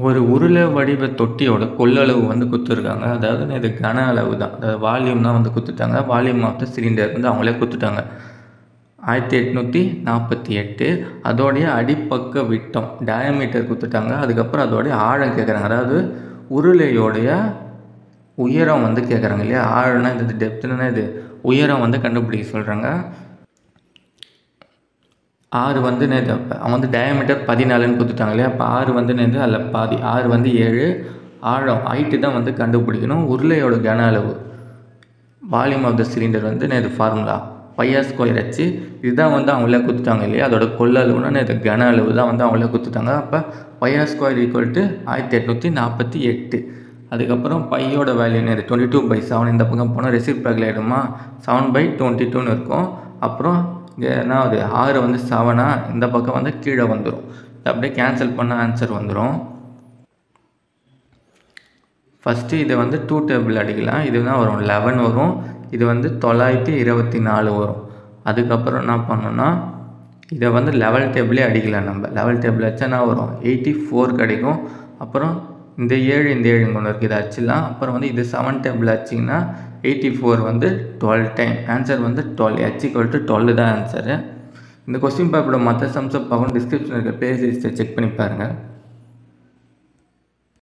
ஒரு உருளை வடிவ தொட்டியோட கொள்ளளவு வந்து குடுத்துருக்காங்க. அதாவது இது கன அளவு தான். அதாவது வால்யூம் தான் வந்து குடுத்துட்டாங்க. வால்யூம் ஆஃப் த சிலிண்டர் வந்து அவங்களே குடுத்துட்டாங்க. 1848 அதோடைய அடிப்பக்க விட்டம் டயாமீட்டர் குடுத்துட்டாங்க. அதுக்கப்புறம் அதோடைய ஆழம் கேட்குறாங்க. அதாவது உருளையோடைய உயரம் வந்து கேட்குறாங்க இல்லையா? ஆழம்னா இது டெப்த்துனா இது உயரம் வந்து கண்டுபிடிக்க சொல்கிறாங்க. 6 வந்து நேது அவங்க வந்து டயாமீட்டர் 14ன்னு குடுத்துட்டாங்க இல்லையா? அப்போ 6 வந்து நேது அதில் பாதி 6 வந்து 7 ஆழம் ஹைட்டு தான் வந்து கண்டுபிடிக்கணும். உருளையோட கன அளவு வால்யூம் ஆஃப் த சிலிண்டர் வந்து நேது ஃபார்முலா πr²h இதுதான் வந்து அவங்களே குடுத்துட்டாங்க இல்லையா? அதோட கொள்ளளவுனா நேது கன அளவு தான் வந்து அவங்களே குடுத்துட்டாங்க. அப்போ πr² = 1848. அதுக்கப்புறம் பையோட வேல்யூ நேது 22/7 இந்த பக்கம் போனால் ரெசிப்ரோக்கல் ஆகிடுமா 7/22ன்னு இருக்கும். அப்புறம் இங்கே என்ன ஆகுது 6 வந்து 7ஆ இந்த பக்கம் வந்து கீழே வந்துடும். அப்படியே கேன்சல் பண்ணால் ஆன்சர் வந்துடும். ஃபஸ்ட்டு இதை வந்து 2 டேபிள் அடிக்கலாம். இது தான் வரும் 11 வரும். இது வந்து 924 வரும். அதுக்கப்புறம் என்ன பண்ணோன்னா இதை வந்து லெவல் டேபிளே அடிக்கலாம். நம்ம லெவல் டேபிள் வச்சா என்ன வரும் 84 கிடைக்கும். அப்புறம் இந்த 7 இந்த 7 இங்கே ஒன்று இருக்குது, இதை அடிச்சிடலாம். அப்புறம் வந்து இது 7 டேபிள் அடிச்சிங்கன்னா 84 வந்து 12 டைம் ஆன்சர் வந்து 12 h = 12 தான் ஆன்சரு. இந்த கொஸ்டின் பேப்பரோட மற்ற சம்ஸை பார்க்கணும் டிஸ்கிரிப்ஷனில் இருக்க பிளேலிஸ்ட்டை செக் பண்ணி பாருங்கள்.